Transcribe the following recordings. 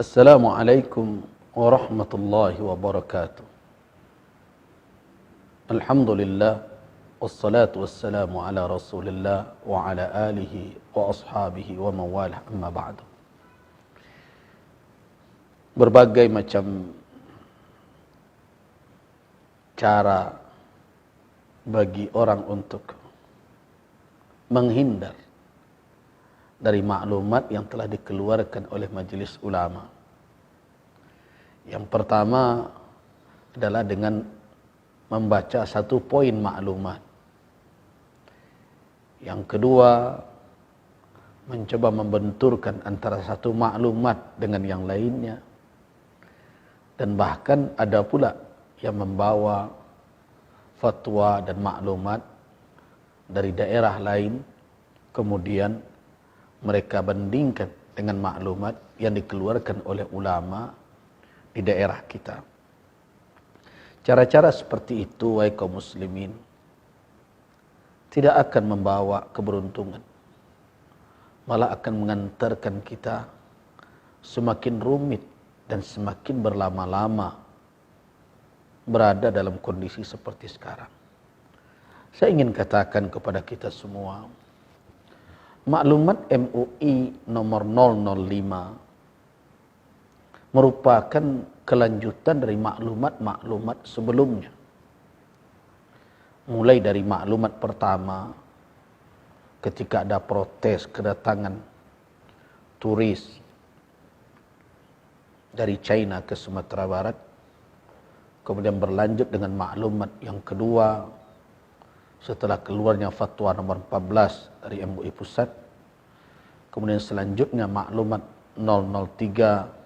Assalamualaikum warahmatullahi wabarakatuh. Alhamdulillah, wassalatu wassalamu ala rasulillah wa ala alihi wa ashabihi wa mawalah, amma ba'du. Berbagai macam cara bagi orang untuk menghindar dari maklumat yang telah dikeluarkan oleh majelis ulama. Yang pertama adalah dengan membaca satu poin maklumat. Yang kedua, mencoba membenturkan antara satu maklumat dengan yang lainnya. Dan bahkan ada pula yang membawa fatwa dan maklumat dari daerah lain, kemudian mereka bandingkan dengan maklumat yang dikeluarkan oleh ulama di daerah kita. Cara-cara seperti itu, wahai kaum muslimin, tidak akan membawa keberuntungan. Malah akan mengantarkan kita semakin rumit dan semakin berlama-lama berada dalam kondisi seperti sekarang. Saya ingin katakan kepada kita semua, maklumat MUI nomor 005 merupakan kelanjutan dari maklumat-maklumat sebelumnya. Mulai dari maklumat pertama ketika ada protes kedatangan turis dari China ke Sumatera Barat, kemudian berlanjut dengan maklumat yang kedua setelah keluarnya fatwa nomor 14 dari MUI Pusat. Kemudian selanjutnya maklumat 003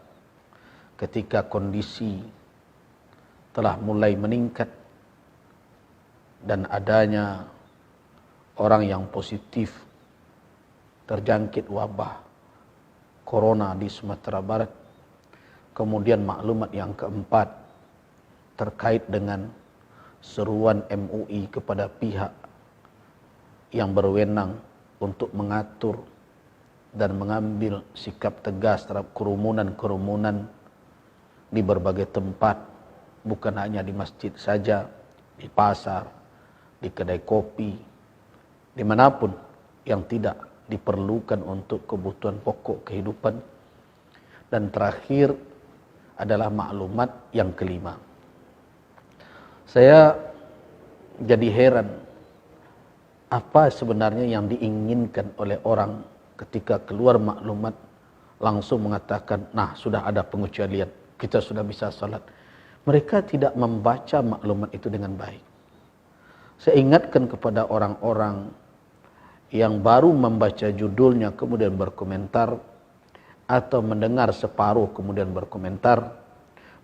ketika kondisi telah mulai meningkat dan adanya orang yang positif terjangkit wabah corona di Sumatera Barat. Kemudian maklumat yang keempat terkait dengan seruan MUI kepada pihak yang berwenang untuk mengatur dan mengambil sikap tegas terhadap kerumunan-kerumunan di berbagai tempat, bukan hanya di masjid saja, di pasar, di kedai kopi, dimanapun yang tidak diperlukan untuk kebutuhan pokok kehidupan. Dan terakhir adalah maklumat yang kelima. Saya jadi heran apa sebenarnya yang diinginkan oleh orang ketika keluar maklumat langsung mengatakan, nah sudah ada pengecualian, kita sudah bisa salat. Mereka tidak membaca maklumat itu dengan baik. Saya ingatkan kepada orang-orang yang baru membaca judulnya kemudian berkomentar, atau mendengar separuh kemudian berkomentar.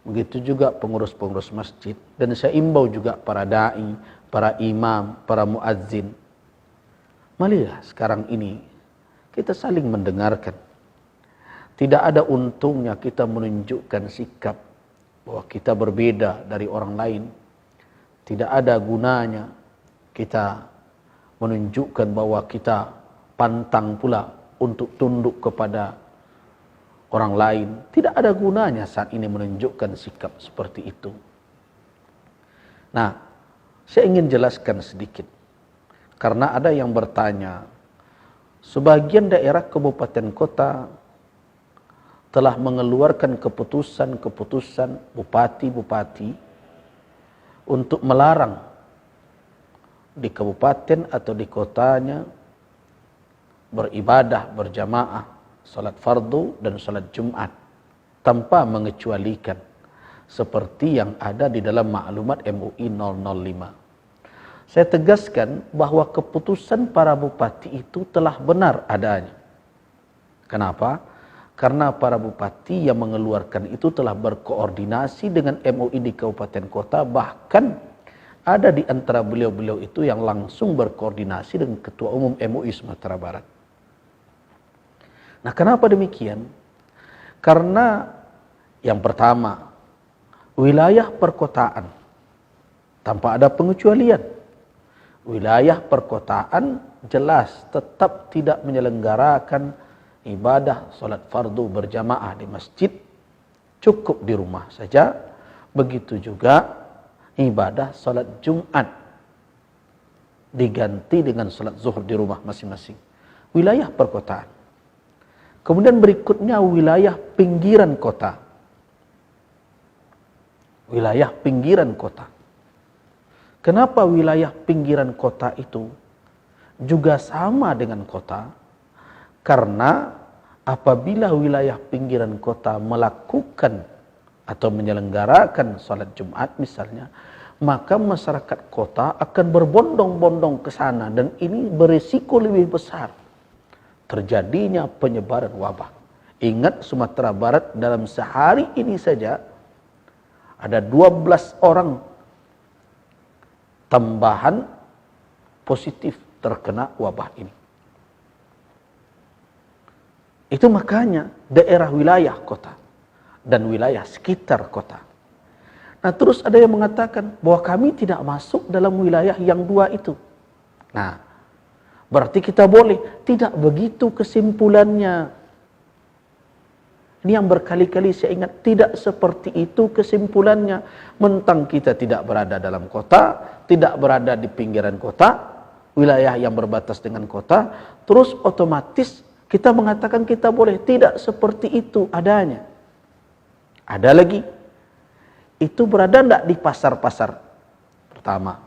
Begitu juga pengurus-pengurus masjid. Dan saya imbau juga para da'i, para imam, para muazzin. Marilah sekarang ini kita saling mendengarkan. Tidak ada untungnya kita menunjukkan sikap bahwa kita berbeda dari orang lain. Tidak ada gunanya kita menunjukkan bahwa kita pantang pula untuk tunduk kepada orang lain. Tidak ada gunanya saat ini menunjukkan sikap seperti itu. Nah, saya ingin jelaskan sedikit. Karena ada yang bertanya, sebagian daerah kabupaten kota telah mengeluarkan keputusan-keputusan bupati-bupati untuk melarang di kabupaten atau di kotanya beribadah berjamaah, salat fardu dan salat Jumat tanpa mengecualikan seperti yang ada di dalam maklumat MUI 005. Saya tegaskan bahwa keputusan para bupati itu telah benar adanya. Kenapa? Karena para bupati yang mengeluarkan itu telah berkoordinasi dengan MUI di kabupaten kota, bahkan ada di antara beliau-beliau itu yang langsung berkoordinasi dengan Ketua Umum MUI Sumatera Barat. Nah, kenapa demikian? Karena yang pertama, wilayah perkotaan tanpa ada pengecualian. Wilayah perkotaan jelas tetap tidak menyelenggarakan ibadah salat fardu berjamaah di masjid cukup di rumah saja. Begitu juga ibadah salat Jumat diganti dengan salat zuhur di rumah masing-masing. Wilayah perkotaan. Kemudian berikutnya wilayah pinggiran kota. Wilayah pinggiran kota. Kenapa wilayah pinggiran kota itu juga sama dengan kota? Karena apabila wilayah pinggiran kota melakukan atau menyelenggarakan salat Jumat misalnya, maka masyarakat kota akan berbondong-bondong ke sana dan ini berisiko lebih besar terjadinya penyebaran wabah. Ingat, Sumatera Barat dalam sehari ini saja ada 12 orang tambahan positif terkena wabah ini. Itu makanya daerah wilayah kota dan wilayah sekitar kota. Nah, terus ada yang mengatakan bahwa kami tidak masuk dalam wilayah yang dua itu. Nah, berarti kita boleh. Tidak begitu kesimpulannya. Ini yang berkali-kali saya ingat, tidak seperti itu kesimpulannya. Mentang kita tidak berada dalam kota, tidak berada di pinggiran kota, wilayah yang berbatas dengan kota, terus otomatis kita mengatakan kita boleh. Tidak seperti itu adanya. Ada lagi. Itu berada tidak di pasar-pasar? Pertama.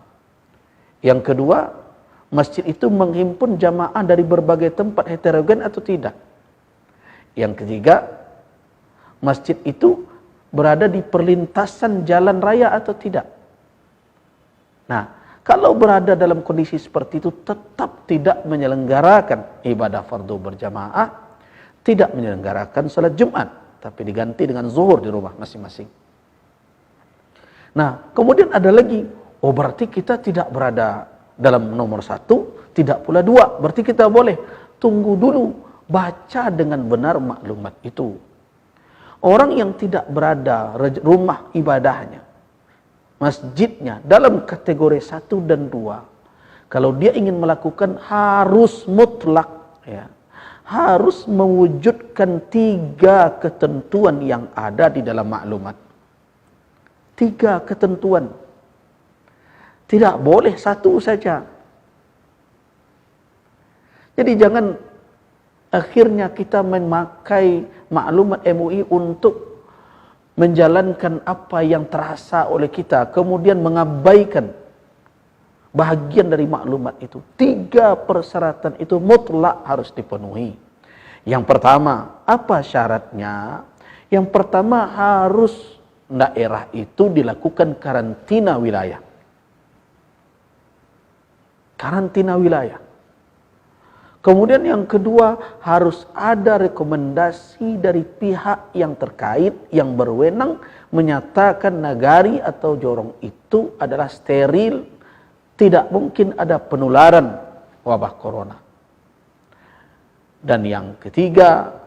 Yang kedua, masjid itu menghimpun jamaah dari berbagai tempat heterogen atau tidak? Yang ketiga, masjid itu berada di perlintasan jalan raya atau tidak? Nah, kalau berada dalam kondisi seperti itu, tetap tidak menyelenggarakan ibadah fardu berjamaah, tidak menyelenggarakan salat Jumat, tapi diganti dengan zuhur di rumah masing-masing. Nah, kemudian ada lagi, oh berarti kita tidak berada dalam nomor 1, tidak pula 2, berarti kita boleh. Tunggu dulu, baca dengan benar maklumat itu. Orang yang tidak berada rumah ibadahnya, masjidnya dalam kategori 1 dan 2, kalau dia ingin melakukan harus mutlak, ya, harus mewujudkan 3 ketentuan yang ada di dalam maklumat. 3 ketentuan. Tidak boleh 1 saja. Jadi jangan akhirnya kita memakai maklumat MUI untuk menjalankan apa yang terasa oleh kita, kemudian mengabaikan bahagian dari maklumat itu. 3 persyaratan itu mutlak harus dipenuhi. Yang pertama, apa syaratnya? Yang pertama, harus daerah itu dilakukan karantina wilayah. Karantina wilayah. Kemudian yang kedua, harus ada rekomendasi dari pihak yang terkait, yang berwenang, menyatakan nagari atau jorong itu adalah steril, tidak mungkin ada penularan wabah corona. Dan yang ketiga,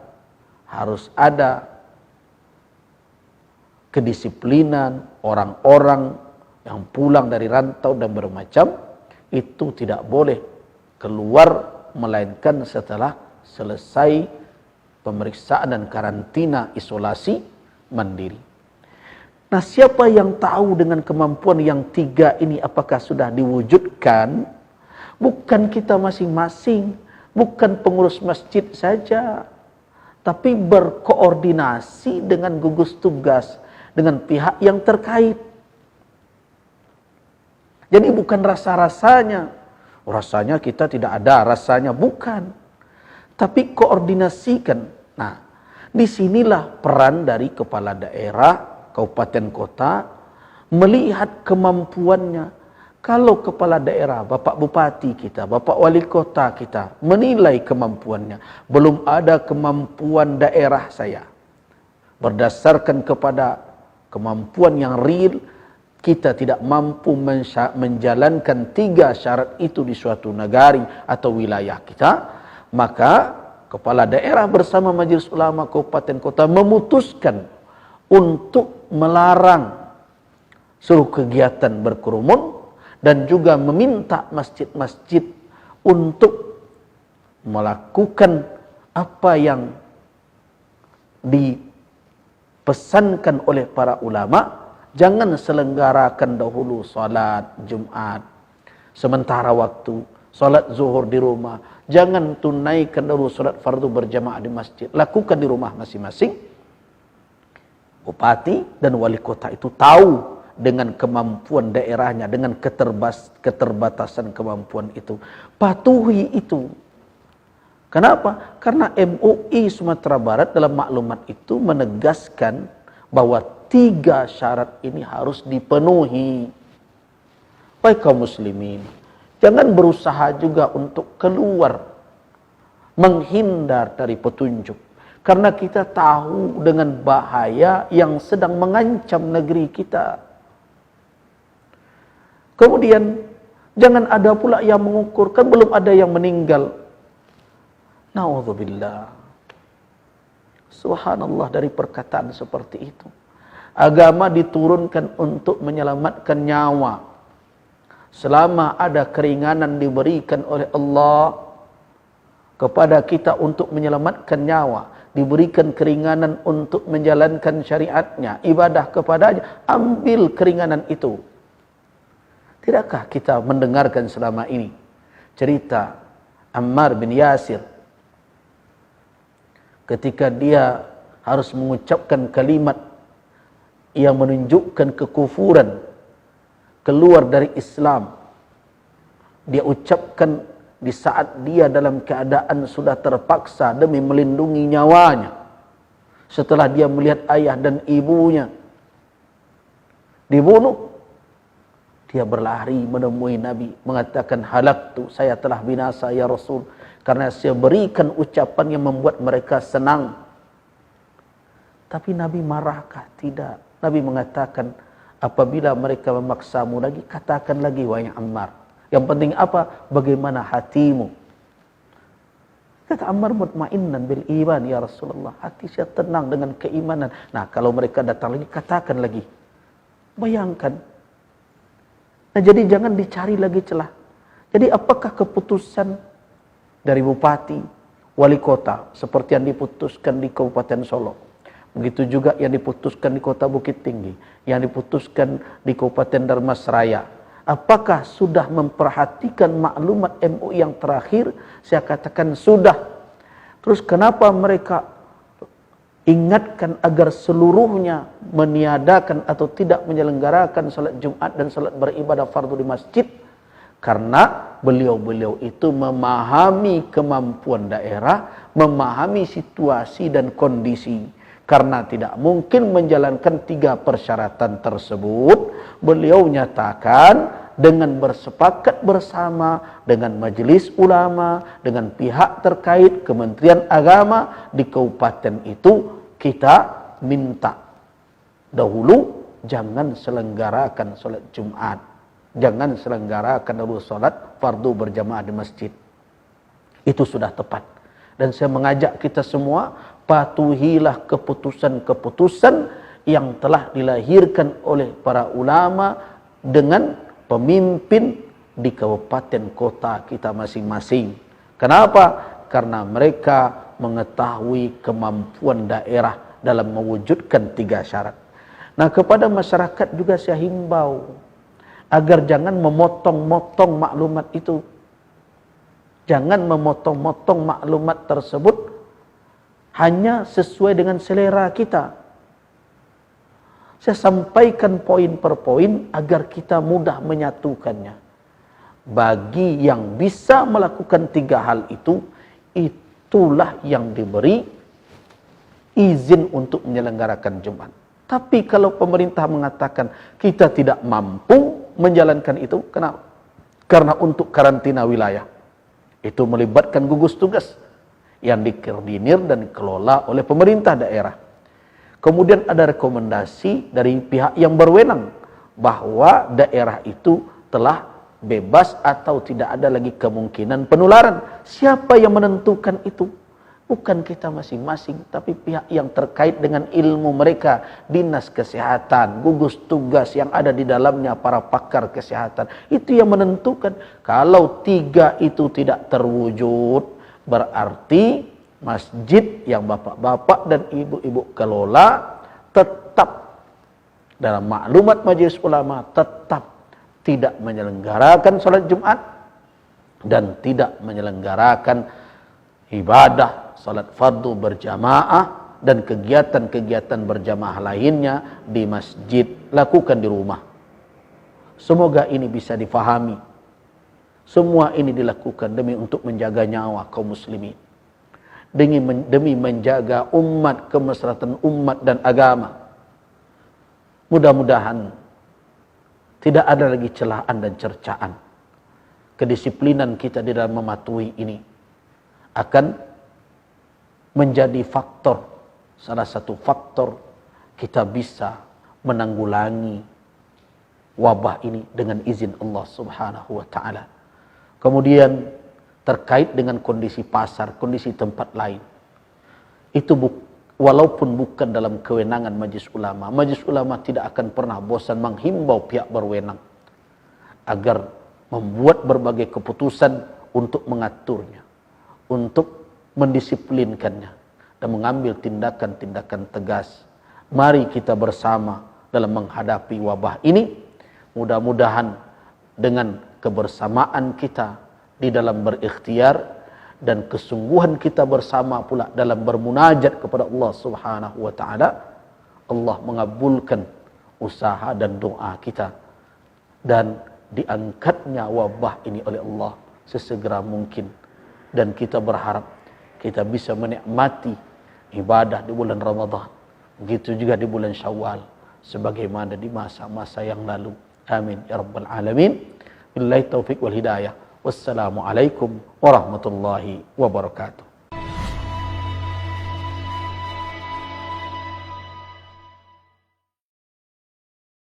harus ada kedisiplinan orang-orang yang pulang dari rantau dan bermacam, itu tidak boleh keluar melainkan setelah selesai pemeriksaan dan karantina isolasi mandiri. Nah, siapa yang tahu dengan kemampuan yang 3 ini apakah sudah diwujudkan? Bukan kita masing-masing, bukan pengurus masjid saja, tapi berkoordinasi dengan gugus tugas, dengan pihak yang terkait. Jadi bukan rasa-rasanya, rasanya kita tidak ada, rasanya bukan. Tapi koordinasikan. Nah, disinilah peran dari kepala daerah, kabupaten kota, melihat kemampuannya. Kalau kepala daerah, Bapak Bupati kita, Bapak Wali Kota kita, menilai kemampuannya, belum ada kemampuan daerah saya. Berdasarkan kepada kemampuan yang real, kita tidak mampu menjalankan 3 syarat itu di suatu negari atau wilayah kita, maka kepala daerah bersama Majelis Ulama Kabupaten Kota memutuskan untuk melarang seluruh kegiatan berkerumun dan juga meminta masjid-masjid untuk melakukan apa yang dipesankan oleh para ulama, jangan selenggarakan dahulu salat Jumat sementara waktu, salat zuhur di rumah. Jangan tunaikan dahulu salat fardu berjamaah di masjid. Lakukan di rumah masing-masing. Bupati dan wali kota itu tahu dengan kemampuan daerahnya, dengan keterbatasan kemampuan itu. Patuhi itu. Kenapa? Karena MUI Sumatera Barat dalam maklumat itu menegaskan bahwa 3 syarat ini harus dipenuhi. Baik kaum muslimin, jangan berusaha juga untuk keluar, menghindar dari petunjuk. Karena kita tahu dengan bahaya yang sedang mengancam negeri kita. Kemudian, jangan ada pula yang mengukur, kan belum ada yang meninggal. Na'udzubillah. Subhanallah dari perkataan seperti itu. Agama diturunkan untuk menyelamatkan nyawa. Selama ada keringanan diberikan oleh Allah kepada kita untuk menyelamatkan nyawa, diberikan keringanan untuk menjalankan syariatnya, ibadah kepadanya, ambil keringanan itu. Tidakkah kita mendengarkan selama ini cerita Ammar bin Yasir ketika dia harus mengucapkan kalimat yang menunjukkan kekufuran, keluar dari Islam. Dia ucapkan di saat dia dalam keadaan sudah terpaksa demi melindungi nyawanya. Setelah dia melihat ayah dan ibunya dibunuh, dia berlari menemui Nabi, mengatakan, halaktu, saya telah binasa ya Rasul, karena saya berikan ucapan yang membuat mereka senang. Tapi Nabi marahkah? Tidak. Nabi mengatakan, apabila mereka memaksamu lagi, katakan lagi, wahai Ammar. Yang penting apa? Bagaimana hatimu? Kata Ammar, mutmainnan bil iman ya Rasulullah. Hati saya tenang dengan keimanan. Nah, kalau mereka datang lagi, katakan lagi. Bayangkan. Nah, jadi jangan dicari lagi celah. Jadi apakah keputusan dari bupati, wali kota, seperti yang diputuskan di Kabupaten Solo, begitu juga yang diputuskan di Kota Bukit Tinggi, yang diputuskan di Kabupaten Dharmasraya, apakah sudah memperhatikan maklumat MUI yang terakhir? Saya katakan sudah. Terus kenapa mereka ingatkan agar seluruhnya meniadakan atau tidak menyelenggarakan salat Jumat dan salat beribadah fardu di masjid? Karena beliau-beliau itu memahami kemampuan daerah, memahami situasi dan kondisi. Karena tidak mungkin menjalankan 3 persyaratan tersebut, beliau nyatakan dengan bersepakat bersama dengan majelis ulama, dengan pihak terkait, Kementerian Agama di kabupaten itu, kita minta dahulu jangan selenggarakan salat Jumat, jangan selenggarakan dahulu salat fardu berjamaah di masjid. Itu sudah tepat. Dan saya mengajak kita semua, patuhilah keputusan-keputusan yang telah dilahirkan oleh para ulama dengan pemimpin di kabupaten kota kita masing-masing. Kenapa? Karena mereka mengetahui kemampuan daerah dalam mewujudkan 3 syarat. Nah, kepada masyarakat juga saya himbau agar jangan memotong-motong maklumat itu. Jangan memotong-motong maklumat tersebut hanya sesuai dengan selera kita. Saya sampaikan poin per poin agar kita mudah menyatukannya. Bagi yang bisa melakukan 3 hal itu, itulah yang diberi izin untuk menyelenggarakan Jumat. Tapi kalau pemerintah mengatakan kita tidak mampu menjalankan itu, kenapa? Karena untuk karantina wilayah. Itu melibatkan gugus tugas yang dikoordinir dan dikelola oleh pemerintah daerah. Kemudian ada rekomendasi dari pihak yang berwenang bahwa daerah itu telah bebas atau tidak ada lagi kemungkinan penularan. Siapa yang menentukan itu? Bukan kita masing-masing, tapi pihak yang terkait dengan ilmu mereka, dinas kesehatan, gugus tugas yang ada di dalamnya, para pakar kesehatan. Itu yang menentukan. Kalau 3 itu tidak terwujud, berarti masjid yang bapak-bapak dan ibu-ibu kelola tetap dalam maklumat majelis ulama tetap tidak menyelenggarakan salat Jumat dan tidak menyelenggarakan ibadah salat fardu berjamaah dan kegiatan-kegiatan berjamaah lainnya di masjid, lakukan di rumah. Semoga ini bisa difahami. Semua ini dilakukan demi untuk menjaga nyawa kaum muslimin, demi menjaga umat, kemaslahatan umat dan agama. Mudah-mudahan tidak ada lagi celaan dan cercaan. Kedisiplinan kita di dalam mematuhi ini akan menjadi faktor, salah satu faktor kita bisa menanggulangi wabah ini dengan izin Allah Subhanahu wa taala. Kemudian terkait dengan kondisi pasar, kondisi tempat lain. Itu walaupun bukan dalam kewenangan majelis ulama tidak akan pernah bosan menghimbau pihak berwenang agar membuat berbagai keputusan untuk mengaturnya, untuk mendisiplinkannya dan mengambil tindakan-tindakan tegas. Mari kita bersama dalam menghadapi wabah ini. Mudah-mudahan dengan kebersamaan kita di dalam berikhtiar dan kesungguhan kita bersama pula dalam bermunajat kepada Allah Subhanahu wa taala, Allah mengabulkan usaha dan doa kita dan diangkatnya wabah ini oleh Allah sesegera mungkin, dan kita berharap kita bisa menikmati ibadah di bulan Ramadan, begitu juga di bulan Syawal sebagaimana di masa-masa yang lalu. Amin ya rabbal alamin. Billahi taufiq wal hidayah. Wassalamualaikum warahmatullahi wabarakatuh.